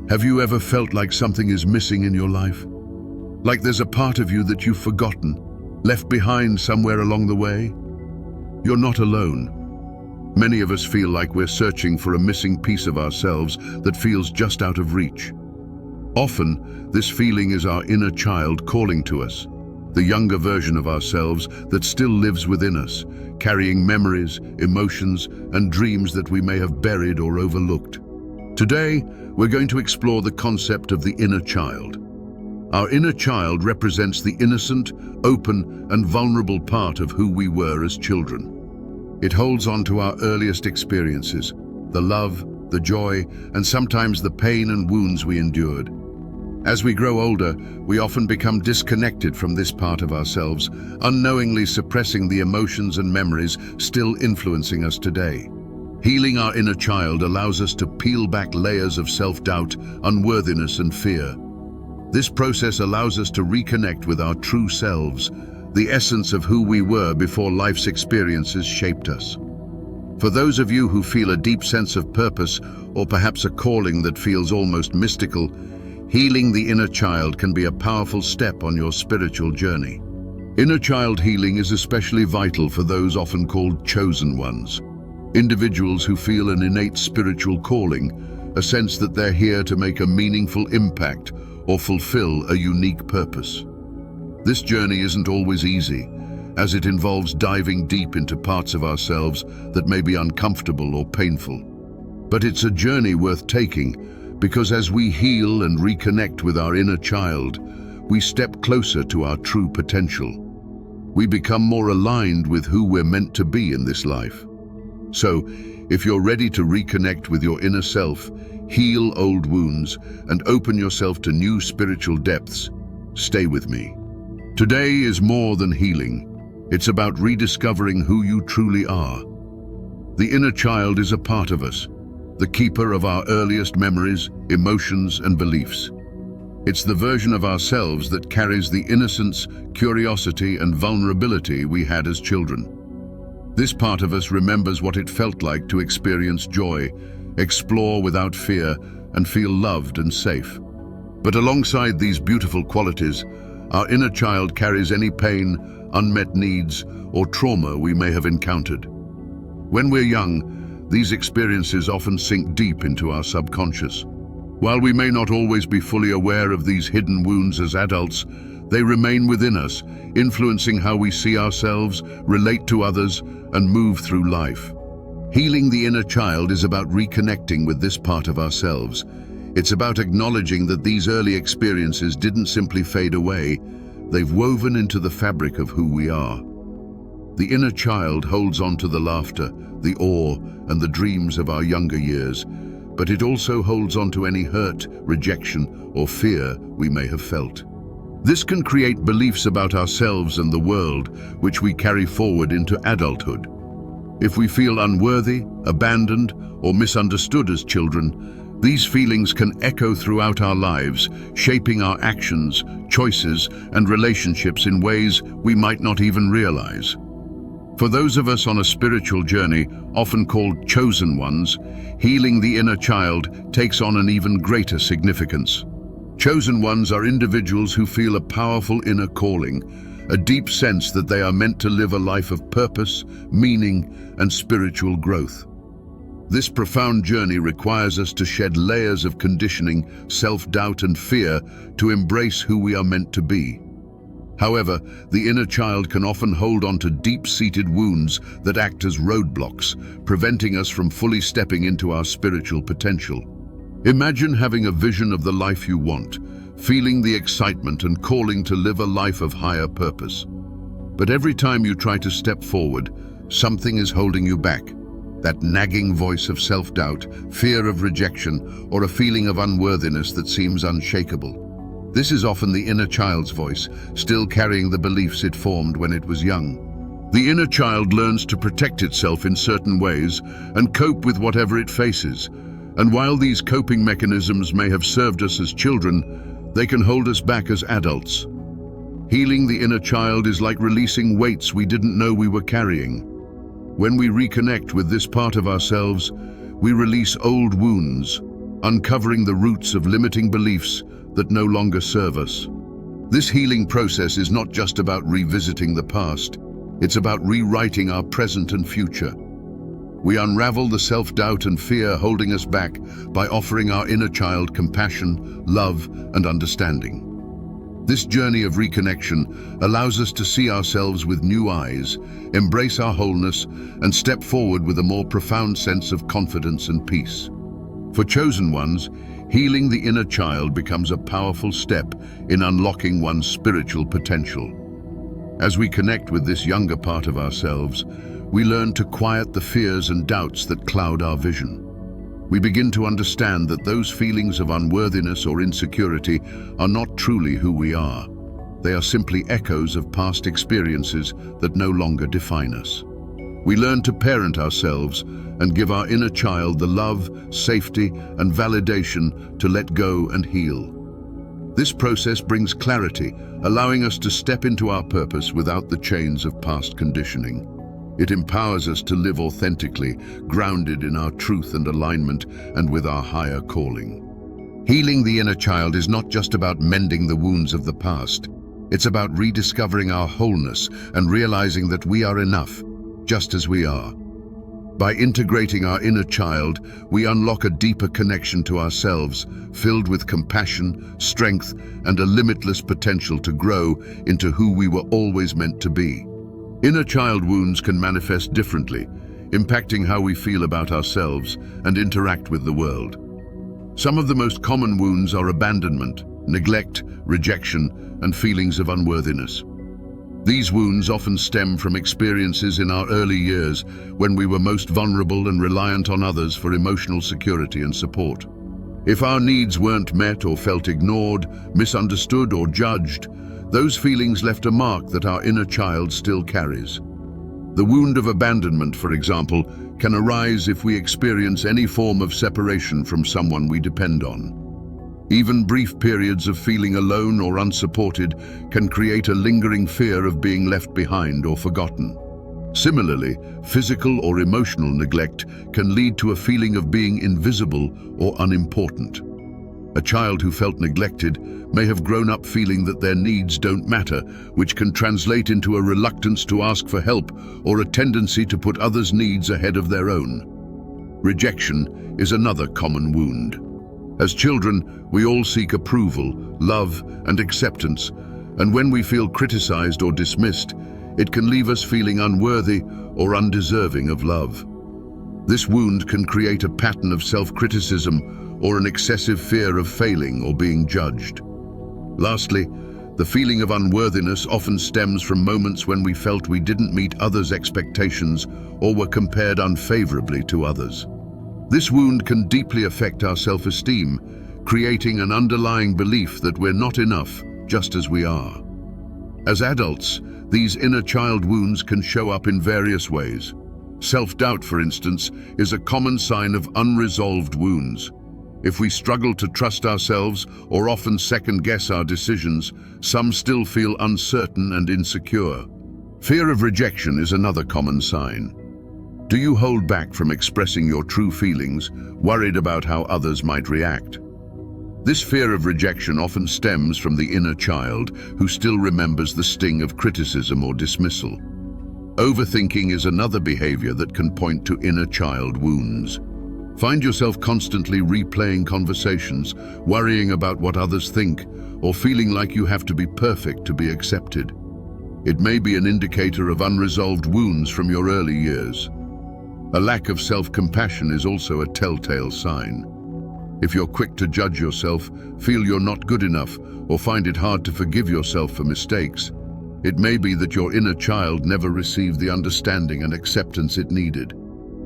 Have you ever felt like something is missing in your life? Like there's a part of you that you've forgotten, left behind somewhere along the way? You're not alone. Many of us feel like we're searching for a missing piece of ourselves that feels just out of reach. Often, this feeling is our inner child calling to us, the younger version of ourselves that still lives within us, carrying memories, emotions, and dreams that we may have buried or overlooked. Today, we're going to explore the concept of the inner child. Our inner child represents the innocent, open, and vulnerable part of who we were as children. It holds on to our earliest experiences, the love, the joy, and sometimes the pain and wounds we endured. As we grow older, we often become disconnected from this part of ourselves, unknowingly suppressing the emotions and memories still influencing us today. Healing our inner child allows us to peel back layers of self-doubt, unworthiness, and fear. This process allows us to reconnect with our true selves, the essence of who we were before life's experiences shaped us. For those of you who feel a deep sense of purpose, or perhaps a calling that feels almost mystical, healing the inner child can be a powerful step on your spiritual journey. Inner child healing is especially vital for those often called chosen ones. Individuals who feel an innate spiritual calling, a sense that they're here to make a meaningful impact or fulfill a unique purpose. This journey isn't always easy, as it involves diving deep into parts of ourselves that may be uncomfortable or painful. But it's a journey worth taking, because as we heal and reconnect with our inner child, we step closer to our true potential. We become more aligned with who we're meant to be in this life. So, if you're ready to reconnect with your inner self, heal old wounds, and open yourself to new spiritual depths, stay with me. Today is more than healing. It's about rediscovering who you truly are. The inner child is a part of us, the keeper of our earliest memories, emotions, and beliefs. It's the version of ourselves that carries the innocence, curiosity, and vulnerability we had as children. This part of us remembers what it felt like to experience joy, explore without fear, and feel loved and safe. But alongside these beautiful qualities, our inner child carries any pain, unmet needs, or trauma we may have encountered. When we're young, these experiences often sink deep into our subconscious. While we may not always be fully aware of these hidden wounds as adults, they remain within us, influencing how we see ourselves, relate to others, and move through life. Healing the inner child is about reconnecting with this part of ourselves. It's about acknowledging that these early experiences didn't simply fade away, they've woven into the fabric of who we are. The inner child holds on to the laughter, the awe, and the dreams of our younger years, but it also holds on to any hurt, rejection, or fear we may have felt. This can create beliefs about ourselves and the world, which we carry forward into adulthood. If we feel unworthy, abandoned, or misunderstood as children, these feelings can echo throughout our lives, shaping our actions, choices, and relationships in ways we might not even realize. For those of us on a spiritual journey, often called chosen ones, healing the inner child takes on an even greater significance. Chosen ones are individuals who feel a powerful inner calling, a deep sense that they are meant to live a life of purpose, meaning, and spiritual growth. This profound journey requires us to shed layers of conditioning, self-doubt, and fear to embrace who we are meant to be. However, the inner child can often hold on to deep-seated wounds that act as roadblocks, preventing us from fully stepping into our spiritual potential. Imagine having a vision of the life you want, feeling the excitement and calling to live a life of higher purpose. But every time you try to step forward, something is holding you back. That nagging voice of self-doubt, fear of rejection, or a feeling of unworthiness that seems unshakable. This is often the inner child's voice, still carrying the beliefs it formed when it was young. The inner child learns to protect itself in certain ways and cope with whatever it faces. And while these coping mechanisms may have served us as children, they can hold us back as adults. Healing the inner child is like releasing weights we didn't know we were carrying. When we reconnect with this part of ourselves, we release old wounds, uncovering the roots of limiting beliefs that no longer serve us. This healing process is not just about revisiting the past, it's about rewriting our present and future. We unravel the self-doubt and fear holding us back by offering our inner child compassion, love, and understanding. This journey of reconnection allows us to see ourselves with new eyes, embrace our wholeness, and step forward with a more profound sense of confidence and peace. For chosen ones, healing the inner child becomes a powerful step in unlocking one's spiritual potential. As we connect with this younger part of ourselves, we learn to quiet the fears and doubts that cloud our vision. We begin to understand that those feelings of unworthiness or insecurity are not truly who we are. They are simply echoes of past experiences that no longer define us. We learn to parent ourselves and give our inner child the love, safety, and validation to let go and heal. This process brings clarity, allowing us to step into our purpose without the chains of past conditioning. It empowers us to live authentically, grounded in our truth and alignment, and with our higher calling. Healing the inner child is not just about mending the wounds of the past. It's about rediscovering our wholeness and realizing that we are enough, just as we are. By integrating our inner child, we unlock a deeper connection to ourselves, filled with compassion, strength, and a limitless potential to grow into who we were always meant to be. Inner child wounds can manifest differently, impacting how we feel about ourselves and interact with the world. Some of the most common wounds are abandonment, neglect, rejection, and feelings of unworthiness. These wounds often stem from experiences in our early years when we were most vulnerable and reliant on others for emotional security and support. If our needs weren't met or felt ignored, misunderstood, or judged, those feelings left a mark that our inner child still carries. The wound of abandonment, for example, can arise if we experience any form of separation from someone we depend on. Even brief periods of feeling alone or unsupported can create a lingering fear of being left behind or forgotten. Similarly, physical or emotional neglect can lead to a feeling of being invisible or unimportant. A child who felt neglected may have grown up feeling that their needs don't matter, which can translate into a reluctance to ask for help or a tendency to put others' needs ahead of their own. Rejection is another common wound. As children, we all seek approval, love, and acceptance, and when we feel criticized or dismissed, it can leave us feeling unworthy or undeserving of love. This wound can create a pattern of self-criticism or an excessive fear of failing or being judged. Lastly, the feeling of unworthiness often stems from moments when we felt we didn't meet others' expectations or were compared unfavorably to others. This wound can deeply affect our self-esteem, creating an underlying belief that we're not enough, just as we are. As adults, these inner child wounds can show up in various ways. Self-doubt, for instance, is a common sign of unresolved wounds. If we struggle to trust ourselves or often second-guess our decisions, some still feel uncertain and insecure. Fear of rejection is another common sign. Do you hold back from expressing your true feelings, worried about how others might react? This fear of rejection often stems from the inner child who still remembers the sting of criticism or dismissal. Overthinking is another behavior that can point to inner child wounds. Find yourself constantly replaying conversations, worrying about what others think, or feeling like you have to be perfect to be accepted. It may be an indicator of unresolved wounds from your early years. A lack of self-compassion is also a telltale sign. If you're quick to judge yourself, feel you're not good enough, or find it hard to forgive yourself for mistakes, it may be that your inner child never received the understanding and acceptance it needed.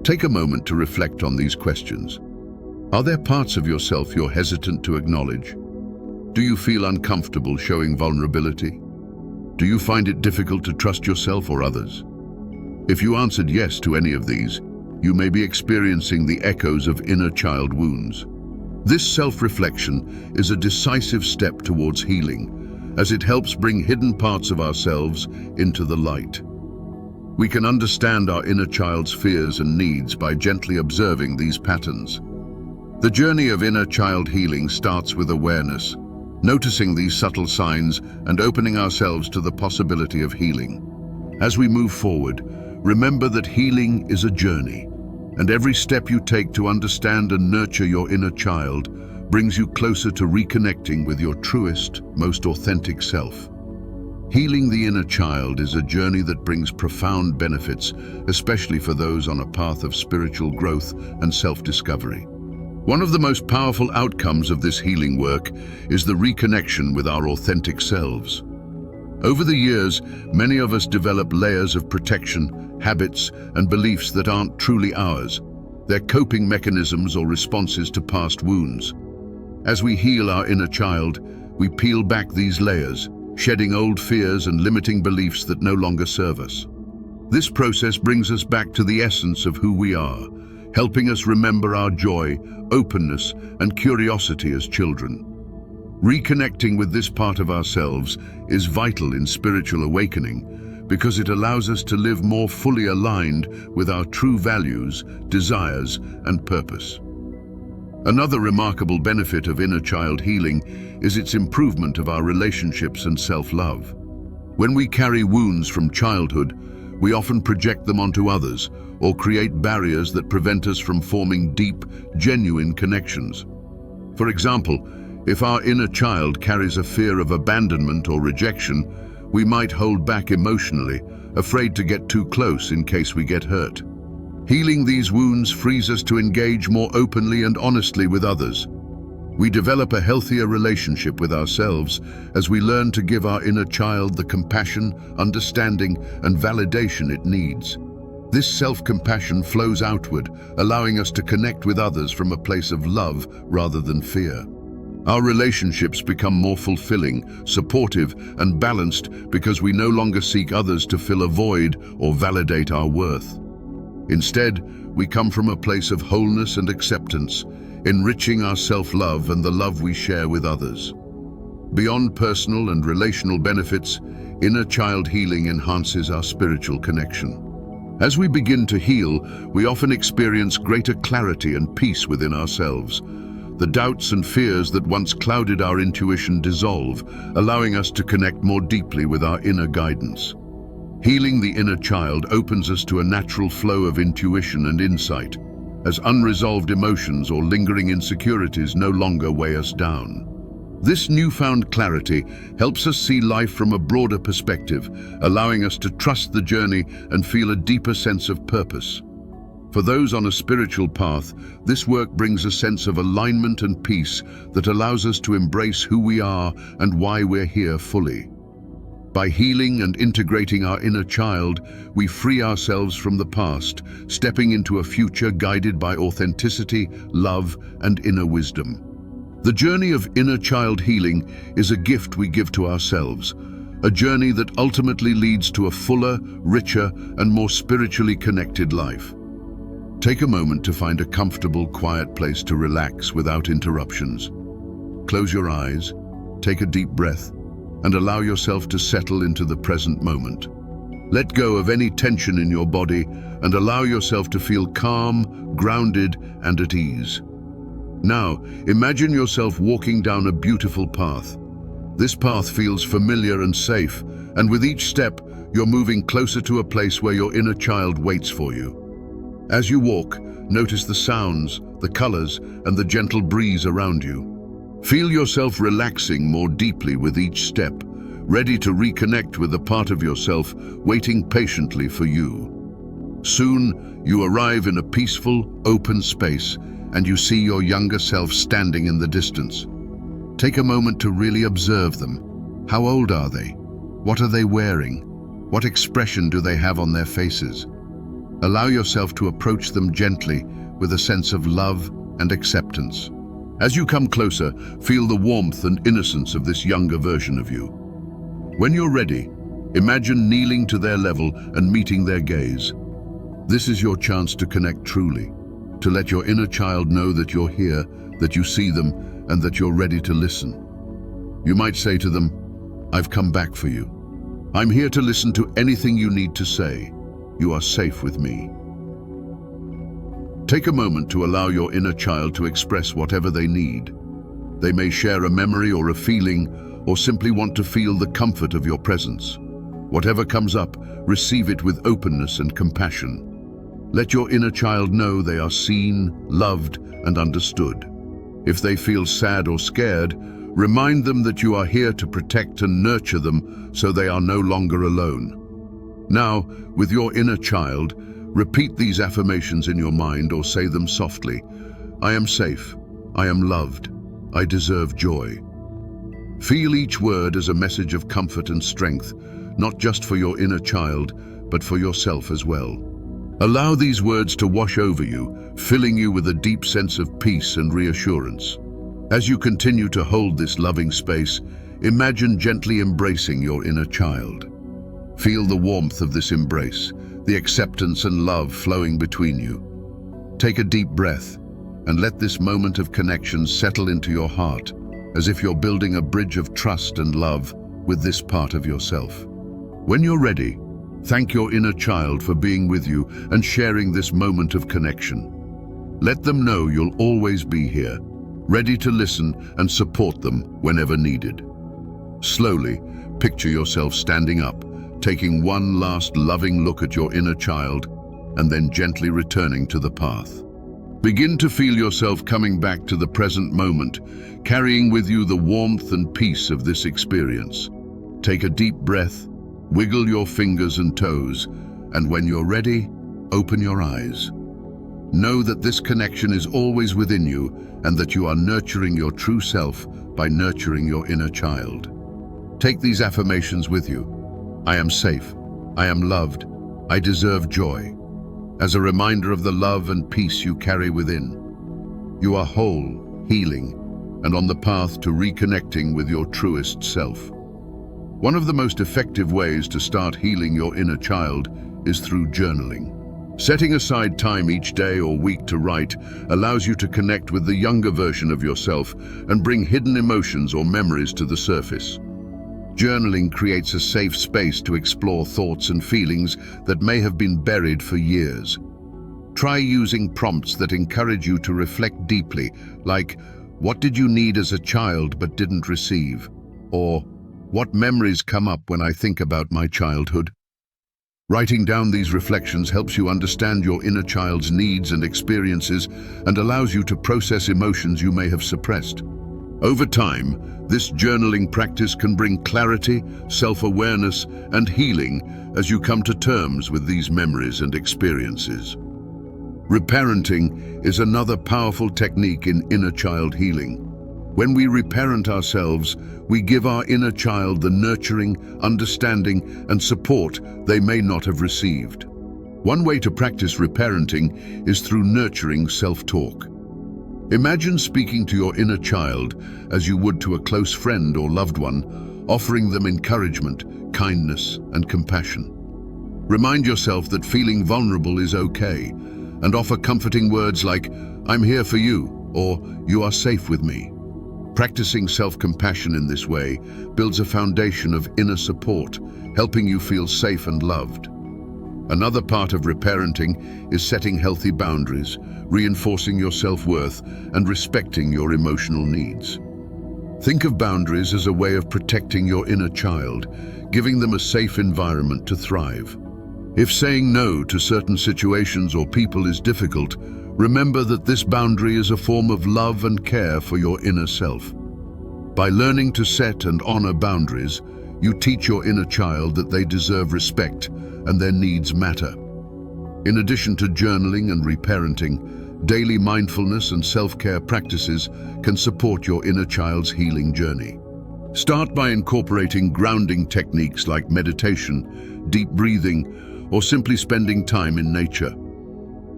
Take a moment to reflect on these questions. Are there parts of yourself you're hesitant to acknowledge? Do you feel uncomfortable showing vulnerability? Do you find it difficult to trust yourself or others? If you answered yes to any of these, you may be experiencing the echoes of inner child wounds. This self-reflection is a decisive step towards healing, as it helps bring hidden parts of ourselves into the light. We can understand our inner child's fears and needs by gently observing these patterns. The journey of inner child healing starts with awareness, noticing these subtle signs and opening ourselves to the possibility of healing. As we move forward, remember that healing is a journey, and every step you take to understand and nurture your inner child brings you closer to reconnecting with your truest, most authentic self. Healing the inner child is a journey that brings profound benefits, especially for those on a path of spiritual growth and self-discovery. One of the most powerful outcomes of this healing work is the reconnection with our authentic selves. Over the years, many of us develop layers of protection, habits, and beliefs that aren't truly ours. They're coping mechanisms or responses to past wounds. As we heal our inner child, we peel back these layers, shedding old fears and limiting beliefs that no longer serve us. This process brings us back to the essence of who we are, helping us remember our joy, openness, and curiosity as children. Reconnecting with this part of ourselves is vital in spiritual awakening because it allows us to live more fully aligned with our true values, desires, and purpose. Another remarkable benefit of inner child healing is its improvement of our relationships and self-love. When we carry wounds from childhood, we often project them onto others or create barriers that prevent us from forming deep, genuine connections. For example, if our inner child carries a fear of abandonment or rejection, we might hold back emotionally, afraid to get too close in case we get hurt. Healing these wounds frees us to engage more openly and honestly with others. We develop a healthier relationship with ourselves as we learn to give our inner child the compassion, understanding, and validation it needs. This self-compassion flows outward, allowing us to connect with others from a place of love rather than fear. Our relationships become more fulfilling, supportive, and balanced because we no longer seek others to fill a void or validate our worth. Instead, we come from a place of wholeness and acceptance, enriching our self-love and the love we share with others. Beyond personal and relational benefits, inner child healing enhances our spiritual connection. As we begin to heal, we often experience greater clarity and peace within ourselves. The doubts and fears that once clouded our intuition dissolve, allowing us to connect more deeply with our inner guidance. Healing the inner child opens us to a natural flow of intuition and insight, as unresolved emotions or lingering insecurities no longer weigh us down. This newfound clarity helps us see life from a broader perspective, allowing us to trust the journey and feel a deeper sense of purpose. For those on a spiritual path, this work brings a sense of alignment and peace that allows us to embrace who we are and why we're here fully. By healing and integrating our inner child, we free ourselves from the past, stepping into a future guided by authenticity, love, and inner wisdom. The journey of inner child healing is a gift we give to ourselves, a journey that ultimately leads to a fuller, richer, and more spiritually connected life. Take a moment to find a comfortable, quiet place to relax without interruptions. Close your eyes, take a deep breath, and allow yourself to settle into the present moment. Let go of any tension in your body and allow yourself to feel calm, grounded, and at ease. Now, imagine yourself walking down a beautiful path. This path feels familiar and safe, and with each step, you're moving closer to a place where your inner child waits for you. As you walk, notice the sounds, the colors, and the gentle breeze around you. Feel yourself relaxing more deeply with each step, ready to reconnect with a part of yourself waiting patiently for you. Soon, you arrive in a peaceful, open space, and you see your younger self standing in the distance. Take a moment to really observe them. How old are they? What are they wearing? What expression do they have on their faces? Allow yourself to approach them gently with a sense of love and acceptance. As you come closer, feel the warmth and innocence of this younger version of you. When you're ready, imagine kneeling to their level and meeting their gaze. This is your chance to connect truly, to let your inner child know that you're here, that you see them, and that you're ready to listen. You might say to them, "I've come back for you. I'm here to listen to anything you need to say. You are safe with me." Take a moment to allow your inner child to express whatever they need. They may share a memory or a feeling, or simply want to feel the comfort of your presence. Whatever comes up, receive it with openness and compassion. Let your inner child know they are seen, loved, and understood. If they feel sad or scared, remind them that you are here to protect and nurture them so they are no longer alone. Now, with your inner child, repeat these affirmations in your mind or say them softly. I am safe. I am loved. I deserve joy. Feel each word as a message of comfort and strength, not just for your inner child, but for yourself as well. Allow these words to wash over you, filling you with a deep sense of peace and reassurance. As you continue to hold this loving space, imagine gently embracing your inner child. Feel the warmth of this embrace, the acceptance and love flowing between you. Take a deep breath and let this moment of connection settle into your heart, as if you're building a bridge of trust and love with this part of yourself. When you're ready, thank your inner child for being with you and sharing this moment of connection. Let them know you'll always be here, ready to listen and support them whenever needed. Slowly, picture yourself standing up, taking one last loving look at your inner child, and then gently returning to the path. Begin to feel yourself coming back to the present moment, carrying with you the warmth and peace of this experience. Take a deep breath, wiggle your fingers and toes, and when you're ready, open your eyes. Know that this connection is always within you and that you are nurturing your true self by nurturing your inner child. Take these affirmations with you. I am safe. I am loved. I deserve joy. As a reminder of the love and peace you carry within. You are whole, healing, and on the path to reconnecting with your truest self. One of the most effective ways to start healing your inner child is through journaling. Setting aside time each day or week to write allows you to connect with the younger version of yourself and bring hidden emotions or memories to the surface. Journaling creates a safe space to explore thoughts and feelings that may have been buried for years. Try using prompts that encourage you to reflect deeply, like, what did you need as a child but didn't receive? Or, what memories come up when I think about my childhood? Writing down these reflections helps you understand your inner child's needs and experiences and allows you to process emotions you may have suppressed. Over time, this journaling practice can bring clarity, self-awareness, and healing as you come to terms with these memories and experiences. Reparenting is another powerful technique in inner child healing. When we reparent ourselves, we give our inner child the nurturing, understanding, and support they may not have received. One way to practice reparenting is through nurturing self-talk. Imagine speaking to your inner child as you would to a close friend or loved one, offering them encouragement, kindness, and compassion. Remind yourself that feeling vulnerable is okay, and offer comforting words like, I'm here for you, or you are safe with me. Practicing self-compassion in this way builds a foundation of inner support, helping you feel safe and loved. Another part of reparenting is setting healthy boundaries, reinforcing your self-worth, and respecting your emotional needs. Think of boundaries as a way of protecting your inner child, giving them a safe environment to thrive. If saying no to certain situations or people is difficult, remember that this boundary is a form of love and care for your inner self. By learning to set and honor boundaries, you teach your inner child that they deserve respect and their needs matter. In addition to journaling and reparenting, daily mindfulness and self-care practices can support your inner child's healing journey. Start by incorporating grounding techniques like meditation, deep breathing, or simply spending time in nature.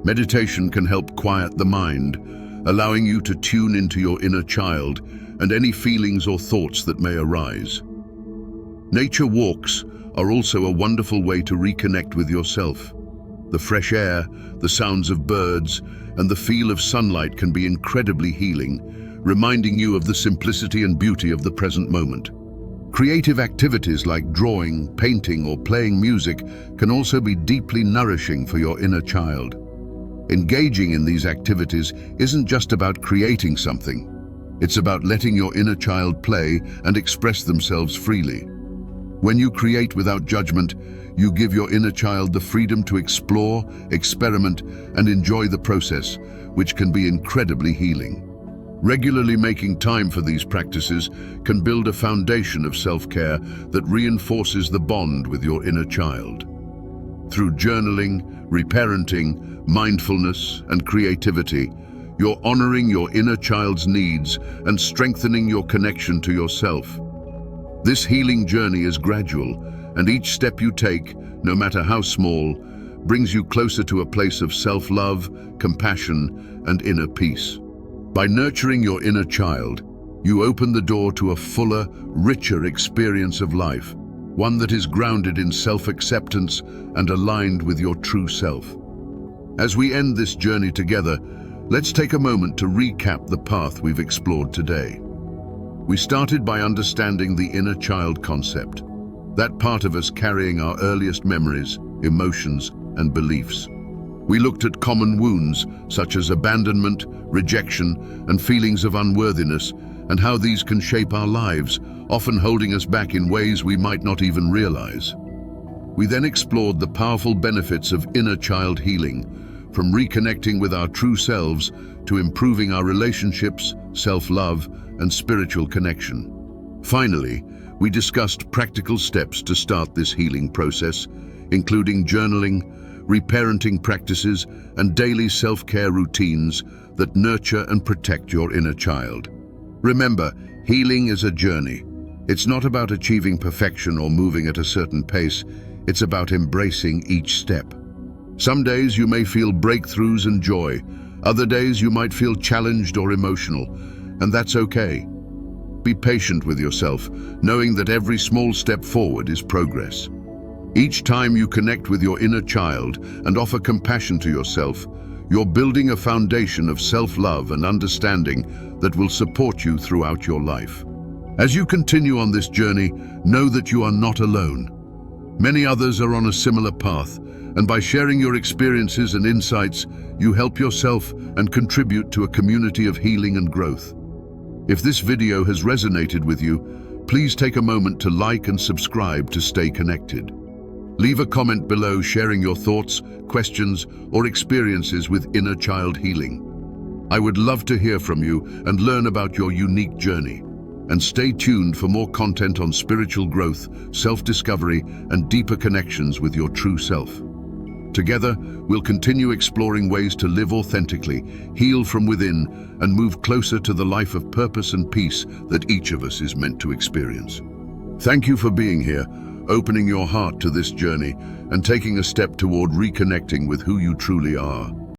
Meditation can help quiet the mind, allowing you to tune into your inner child and any feelings or thoughts that may arise. Nature walks are also a wonderful way to reconnect with yourself. The fresh air, the sounds of birds, and the feel of sunlight can be incredibly healing, reminding you of the simplicity and beauty of the present moment. Creative activities like drawing, painting, or playing music can also be deeply nourishing for your inner child. Engaging in these activities isn't just about creating something. It's about letting your inner child play and express themselves freely. When you create without judgment, you give your inner child the freedom to explore, experiment, and enjoy the process, which can be incredibly healing. Regularly making time for these practices can build a foundation of self-care that reinforces the bond with your inner child. Through journaling, reparenting, mindfulness, and creativity, you're honoring your inner child's needs and strengthening your connection to yourself. This healing journey is gradual, and each step you take, no matter how small, brings you closer to a place of self-love, compassion, and inner peace. By nurturing your inner child, you open the door to a fuller, richer experience of life, one that is grounded in self-acceptance and aligned with your true self. As we end this journey together, let's take a moment to recap the path we've explored today. We started by understanding the inner child concept, that part of us carrying our earliest memories, emotions, and beliefs. We looked at common wounds such as abandonment, rejection, and feelings of unworthiness, and how these can shape our lives, often holding us back in ways we might not even realize. We then explored the powerful benefits of inner child healing, from reconnecting with our true selves to improving our relationships, self-love, and spiritual connection. Finally, we discussed practical steps to start this healing process, including journaling, reparenting practices, and daily self-care routines that nurture and protect your inner child. Remember, healing is a journey. It's not about achieving perfection or moving at a certain pace. It's about embracing each step. Some days you may feel breakthroughs and joy. Other days you might feel challenged or emotional, and that's okay. Be patient with yourself, knowing that every small step forward is progress. Each time you connect with your inner child and offer compassion to yourself, you're building a foundation of self-love and understanding that will support you throughout your life. As you continue on this journey, know that you are not alone. Many others are on a similar path, and by sharing your experiences and insights, you help yourself and contribute to a community of healing and growth. If this video has resonated with you, please take a moment to like and subscribe to stay connected. Leave a comment below sharing your thoughts, questions, or experiences with inner child healing. I would love to hear from you and learn about your unique journey. And stay tuned for more content on spiritual growth, self-discovery, and deeper connections with your true self. Together, we'll continue exploring ways to live authentically, heal from within, and move closer to the life of purpose and peace that each of us is meant to experience. Thank you for being here, opening your heart to this journey, and taking a step toward reconnecting with who you truly are.